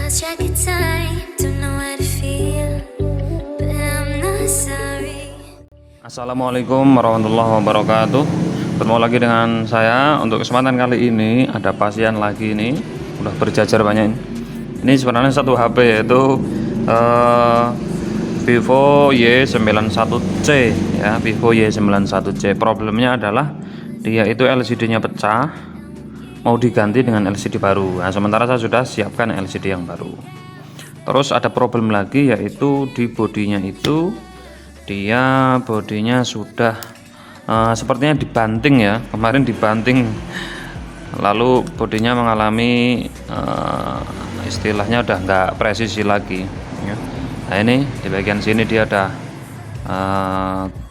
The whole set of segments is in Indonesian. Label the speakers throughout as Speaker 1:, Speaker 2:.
Speaker 1: lost track of time, don't know how to feel, but I'm not sorry.
Speaker 2: Assalamualaikum warahmatullahi wabarakatuh. Bertemu lagi dengan saya. Untuk kesempatan kali ini ada pasien lagi ini, udah berjajar banyak ini. Ini sebenarnya satu HP yaitu Vivo Y91C ya, Vivo Y91C. Problemnya adalah dia itu LCD-nya pecah, mau diganti dengan LCD baru. Nah, sementara saya sudah siapkan LCD yang baru. Terus ada problem lagi yaitu di bodinya itu, dia bodinya sudah sepertinya dibanting ya, kemarin dibanting, lalu bodinya mengalami istilahnya udah nggak presisi lagi ya. Nah, ini di bagian sini dia ada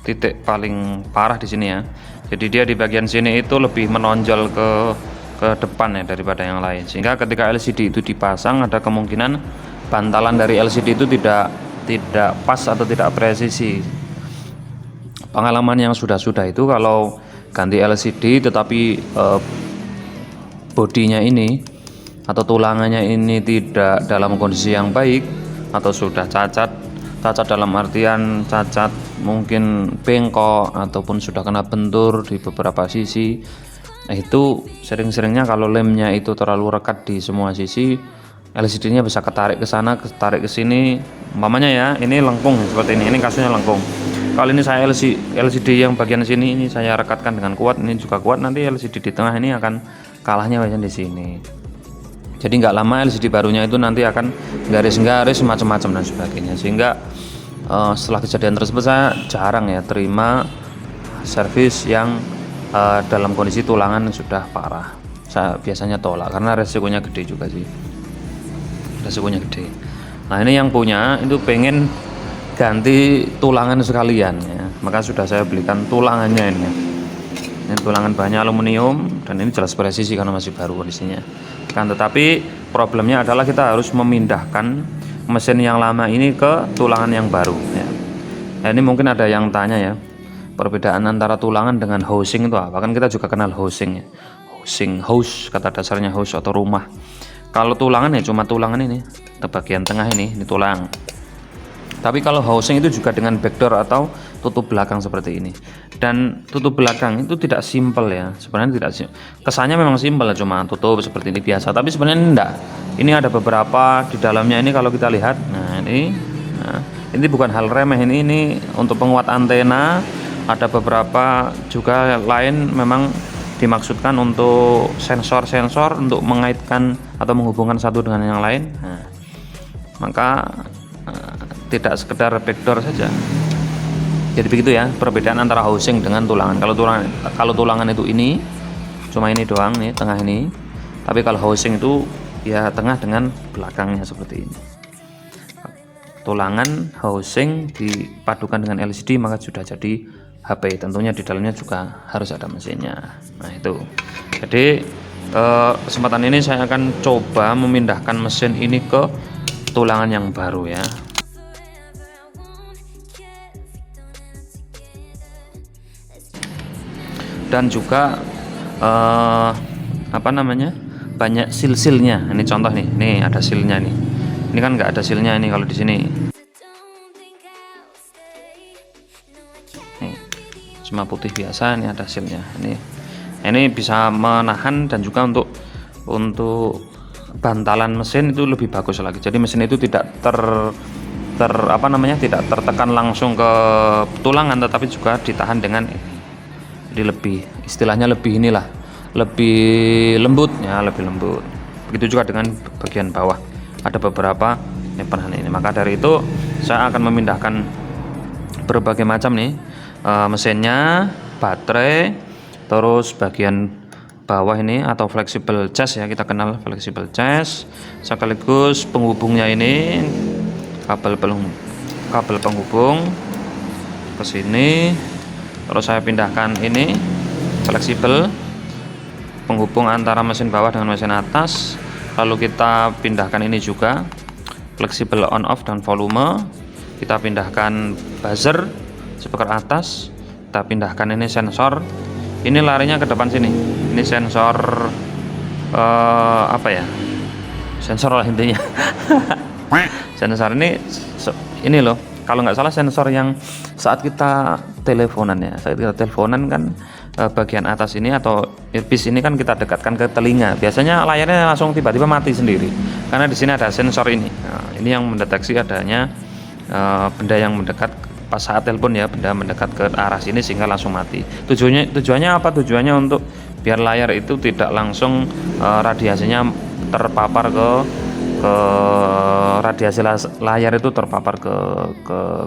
Speaker 2: titik paling parah di sini ya. Jadi dia di bagian sini itu lebih menonjol ke depan ya daripada yang lain, sehingga ketika LCD itu dipasang ada kemungkinan bantalan dari LCD itu tidak pas atau tidak presisi. Pengalaman yang sudah itu kalau ganti LCD tetapi bodinya ini atau tulangannya ini tidak dalam kondisi yang baik atau sudah cacat dalam artian cacat mungkin bengkok ataupun sudah kena bentur di beberapa sisi. Nah, itu sering-seringnya kalau lemnya itu terlalu rekat di semua sisi, LCD-nya bisa ketarik ke sana, ketarik ke sini. Umpamanya ya, ini lengkung seperti ini kasusnya lengkung. Kalau ini saya LCD yang bagian sini ini saya rekatkan dengan kuat, ini juga kuat, nanti LCD di tengah ini akan kalahnya bagian di sini. Jadi nggak lama LCD barunya itu nanti akan garis-garis macam-macam dan sebagainya. Sehingga setelah kejadian tersebut saya jarang ya terima servis yang dalam kondisi tulangan sudah parah. Saya biasanya tolak karena resikonya gede juga sih. Resikonya gede. Nah, ini yang punya itu pengen ganti tulangan sekalian ya, maka sudah saya belikan tulangannya ini. Ini tulangan bahannya aluminium dan ini jelas presisi karena masih baru kondisinya. Kan tetapi problemnya adalah kita harus memindahkan mesin yang lama ini ke tulangan yang baru ya. Nah, ini mungkin ada yang tanya ya, perbedaan antara tulangan dengan housing itu apa? Kan kita juga kenal housing ya. House kata dasarnya house atau rumah. Kalau tulangan ya cuma tulangan ini, bagian tengah ini tulang. Tapi kalau housing itu juga dengan backdoor atau tutup belakang seperti ini. Dan tutup belakang itu tidak simpel ya. Sebenarnya tidak simpel. Kesannya memang simpel, cuma tutup seperti ini biasa. Tapi sebenarnya enggak. Ini ada beberapa di dalamnya ini kalau kita lihat. Nah, ini bukan hal remeh, ini untuk penguat antena. Ada beberapa juga lain memang dimaksudkan untuk sensor-sensor untuk mengaitkan atau menghubungkan satu dengan yang lain. Nah, maka tidak sekedar backdoor saja. Jadi begitu ya perbedaan antara housing dengan tulangan. Kalau tulangan itu ini cuma ini doang nih, tengah ini. Tapi kalau housing itu ya tengah dengan belakangnya seperti ini. Tulangan housing dipadukan dengan LCD maka sudah jadi HP. Tentunya di dalamnya juga harus ada mesinnya. Nah, itu. Jadi kesempatan ini saya akan coba memindahkan mesin ini ke tulangan yang baru ya. Dan juga banyak sil-silnya. Ini contoh nih ada silnya nih. Ini kan nggak ada silnya ini kalau di sini. Nih, cuma putih biasa, ini ada silnya. Ini bisa menahan dan juga untuk bantalan mesin itu lebih bagus lagi. Jadi mesin itu tidak tidak tertekan langsung ke tulangan, tetapi juga ditahan dengan ini. Jadi lebih lembut ya, lebih lembut. Begitu juga dengan bagian bawah, ada beberapa penahan ini. Maka dari itu saya akan memindahkan berbagai macam nih mesinnya, baterai, terus bagian bawah ini atau flexible chassis ya, kita kenal flexible chassis, sekaligus penghubungnya ini kabel penghubung ke sini. Terus saya pindahkan ini fleksibel penghubung antara mesin bawah dengan mesin atas. Lalu kita pindahkan ini juga fleksibel on off dan volume. Kita pindahkan buzzer speaker atas. Kita pindahkan ini sensor. Ini larinya ke depan sini. Ini sensor sensor lah intinya. Sensor ini loh, kalau nggak salah sensor yang saat kita teleponan ya, saat kita teleponan kan bagian atas ini atau earpiece ini kan kita dekatkan ke telinga, biasanya layarnya langsung tiba-tiba mati sendiri karena di sini ada sensor ini. Nah, ini yang mendeteksi adanya benda yang mendekat pas saat telepon ya, benda mendekat ke arah sini sehingga langsung mati. Tujuannya apa? Tujuannya untuk biar layar itu tidak langsung radiasinya terpapar ke radiasi layar itu terpapar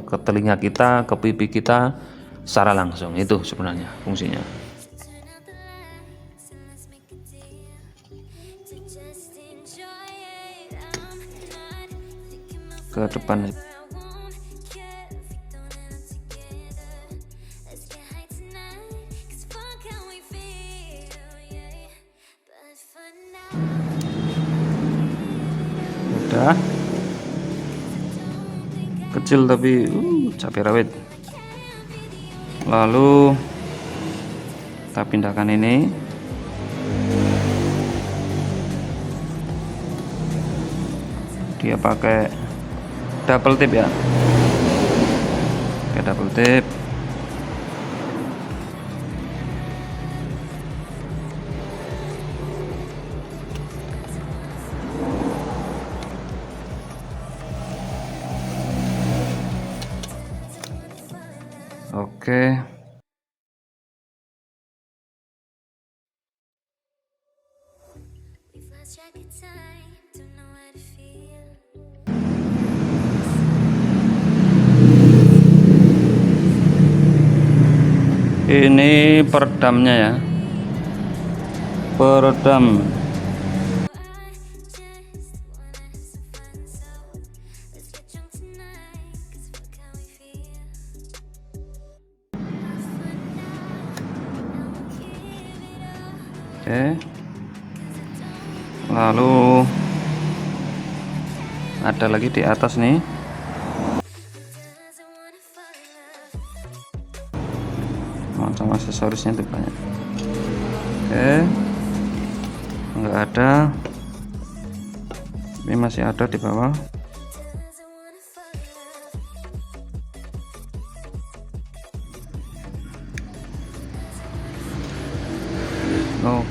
Speaker 2: ke telinga kita, ke pipi kita secara langsung. Itu sebenarnya fungsinya. Ke depan. Udah kecil tapi cabai rawit. Lalu kita pindahkan ini. Dia pakai double tip ya, pakai double tip. Oke. Ini peredamnya ya, peredam. Oke. Lalu ada lagi di atas nih. Macam aksesorisnya itu banyak. Oke. Enggak ada. Ini masih ada di bawah.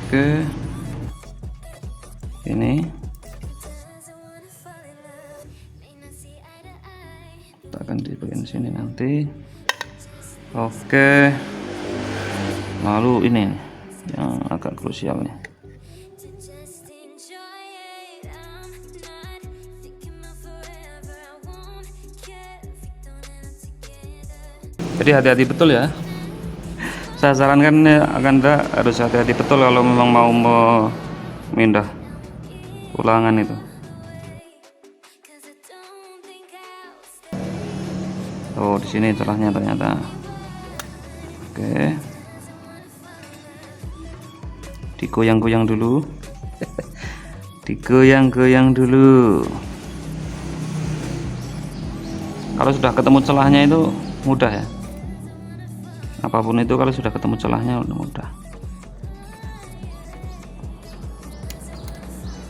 Speaker 2: Oke, ini kita akan di bagian sini nanti. Oke, lalu ini yang agak krusial nih. Jadi hati-hati betul ya. Saya sarankan Anda harus hati-hati betul kalau memang mau memindah ulangan itu. Oh, di sini celahnya ternyata. Oke. Digoyang-goyang dulu. Digoyang-goyang dulu. Kalau sudah ketemu celahnya itu mudah ya. Apapun itu kalau sudah ketemu celahnya udah mudah.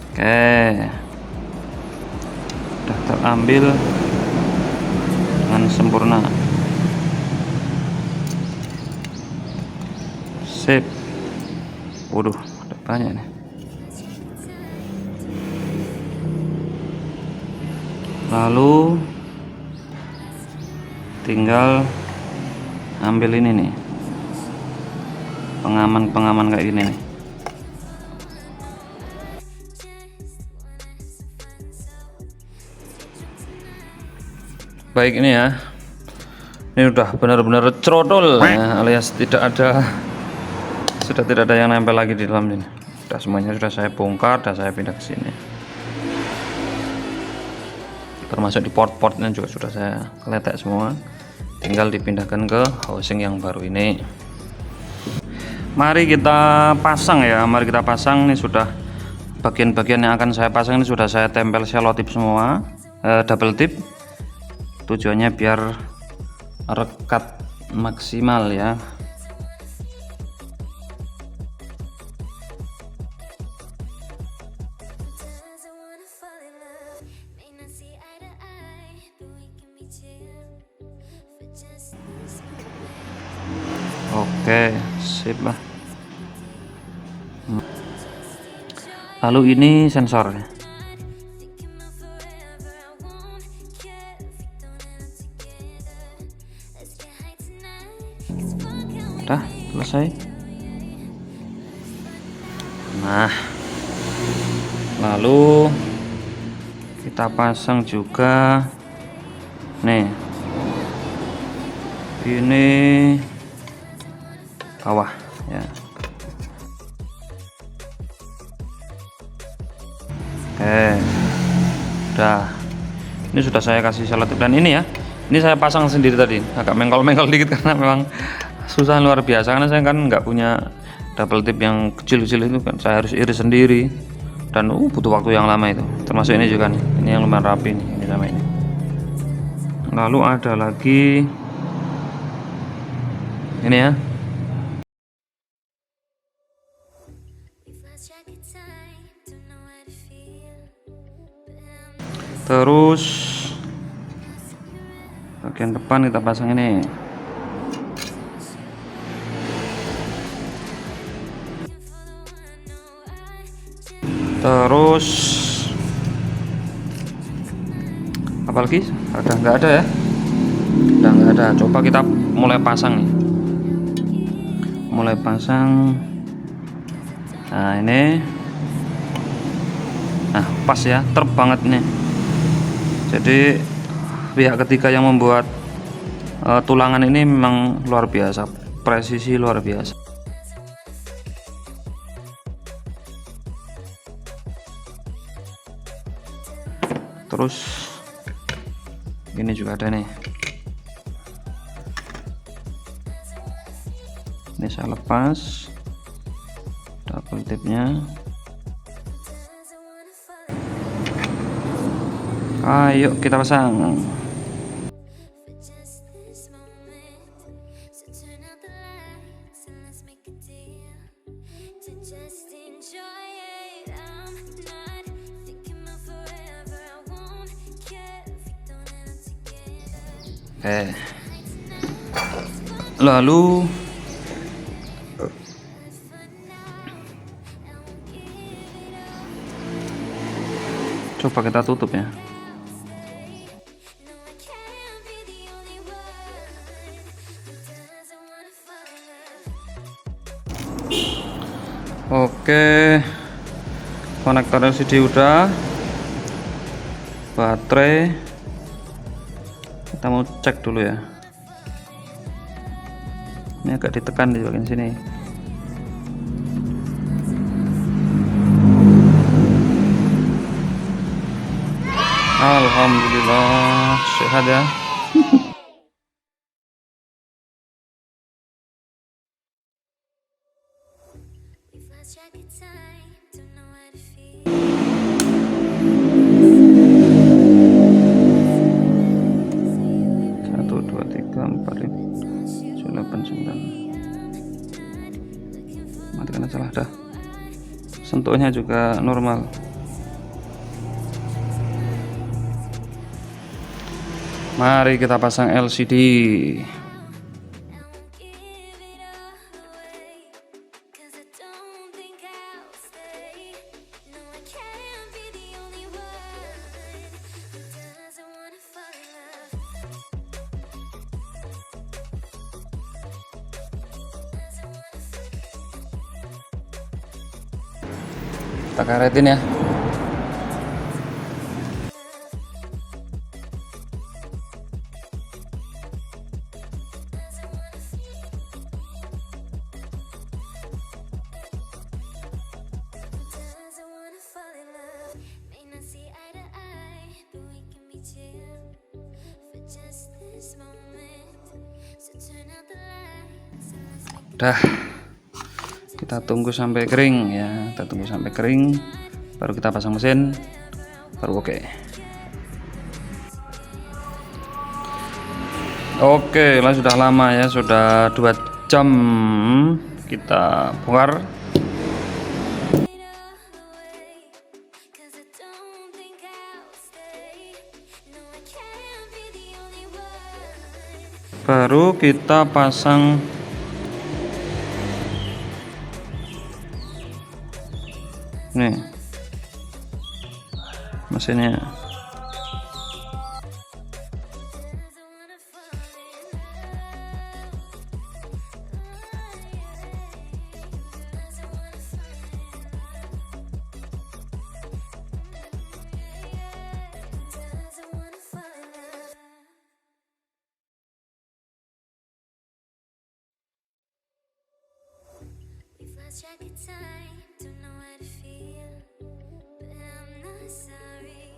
Speaker 2: Oke, sudah terambil dengan sempurna. Sip. Waduh, ada banyak nih. Lalu tinggal ambil ini nih, pengaman kayak gini nih. Baik, ini ya, ini udah benar-benar cerotol ya, alias sudah tidak ada yang nempel lagi di dalam ini. Sudah semuanya sudah saya bongkar dan saya pindah ke sini. Termasuk di port-portnya juga sudah saya letek semua. Tinggal dipindahkan ke housing yang baru ini. Mari kita pasang ya, mari kita pasang. Ini sudah bagian-bagian yang akan saya pasang ini sudah saya tempel selotip semua, double tip. Tujuannya biar rekat maksimal ya. Oke, sip lah. Lalu ini sensor. Udah selesai. Nah, lalu kita pasang juga nih, ini bawah ya. Oke, udah, ini sudah saya kasih selotip. Dan ini ya, ini saya pasang sendiri tadi, agak mengkol-mengkol dikit karena memang susah luar biasa, karena saya kan nggak punya double tip yang kecil-kecil itu kan, saya harus iris sendiri dan butuh waktu yang lama itu. Termasuk ini juga nih, ini yang lumayan rapi nih, ini sama ini. Lalu ada lagi ini ya, terus bagian depan kita pasang ini. Terus apalagi ada nggak ada ya, udah nggak ada. Coba kita mulai pasang nih, mulai pasang. Nah ini, nah pas ya, terp banget nih. Jadi pihak ketiga yang membuat tulangan ini memang luar biasa, presisi luar biasa. Terus ini juga ada nih, ini saya lepas double tipnya. Ayo kita pasang. Lalu coba kita tutup ya. Oke, konektor LCD udah, baterai kita mau cek dulu ya. Ini agak ditekan di bagian sini. Alhamdulillah sehat ya. Satu, dua, tiga, empat, lima, 9, 10. Matikan aja lah dah. Sentuhnya juga normal. Mari kita pasang LCD. Kita karetin ya. Udah, kita tunggu sampai kering ya, kita tunggu sampai kering baru kita pasang mesin, baru oke. Oke, lah sudah lama ya, sudah 2 jam kita bongkar. Baru kita pasang Nih mesinnya.
Speaker 1: We've lost track of time, don't know how to feel, but I'm not sorry.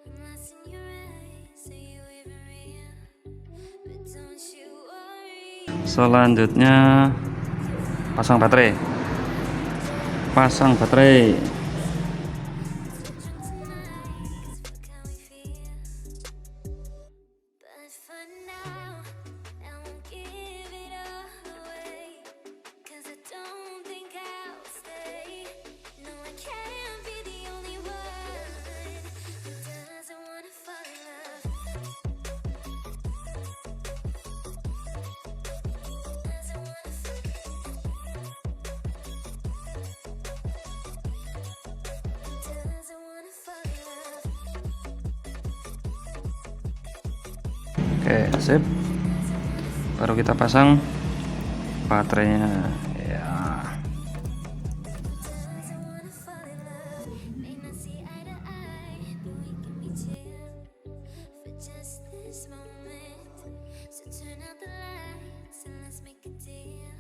Speaker 1: I'm lost in your eyes, are you even real? But don't you worry.
Speaker 2: Selanjutnya pasang baterai. Pasang baterai.
Speaker 1: Look how we feel. But for now, I won't give it all away. 'Cause I don't think I'll stay. No, I can't be the only one who doesn't wanna fall in love. Doesn't wanna fall in love.
Speaker 2: Oke, sip. Baru kita pasang baterainya. Ya.
Speaker 1: Doesn't wanna fall in love. May not see eye to eye, but we can be chill for just this moment. So turn out the lights and let's make a deal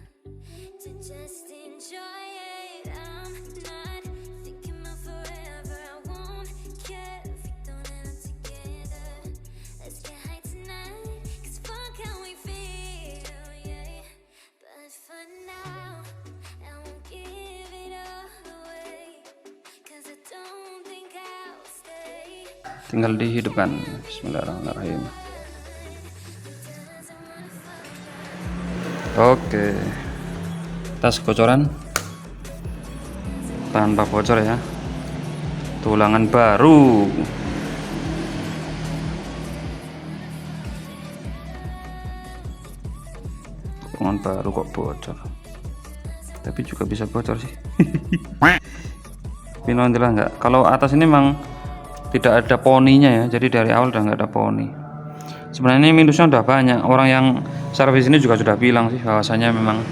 Speaker 1: to just enjoy it. I'm not thinking about forever. I won't care if we don't end up together. Let's get high tonight, 'cause fuck how we feel, yeah. But for now, I won't give it all away, 'cause I don't think I'll stay.
Speaker 2: Tinggal dihidupkan. Bismillahirrahmanirrahim. Oke. Tas bocoran tanpa bocor ya. Tulangan baru. Tulangan baru kok bocor. Tapi juga bisa bocor sih. Tapi alhamdulillah enggak. Kalau atas ini memang tidak ada poninya ya. Jadi dari awal udah nggak ada poni. Sebenarnya ini minusnya udah banyak. Orang yang servis ini juga sudah bilang sih bahwasanya memang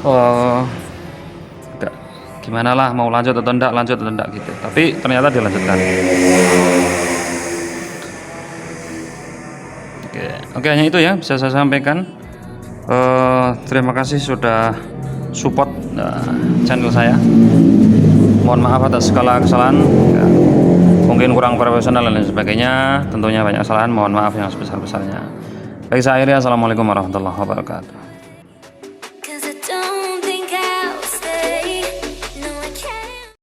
Speaker 2: enggak, gimana lah mau lanjut atau enggak gitu. Tapi ternyata dilanjutkan. Oke, hanya itu ya bisa saya sampaikan. Terima kasih sudah support channel saya. Mohon maaf atas segala kesalahan ya, mungkin kurang profesional dan lain sebagainya. Tentunya banyak kesalahan, mohon maaf yang sebesar-besarnya. Baik, saya akhiri. Assalamualaikum warahmatullahi wabarakatuh.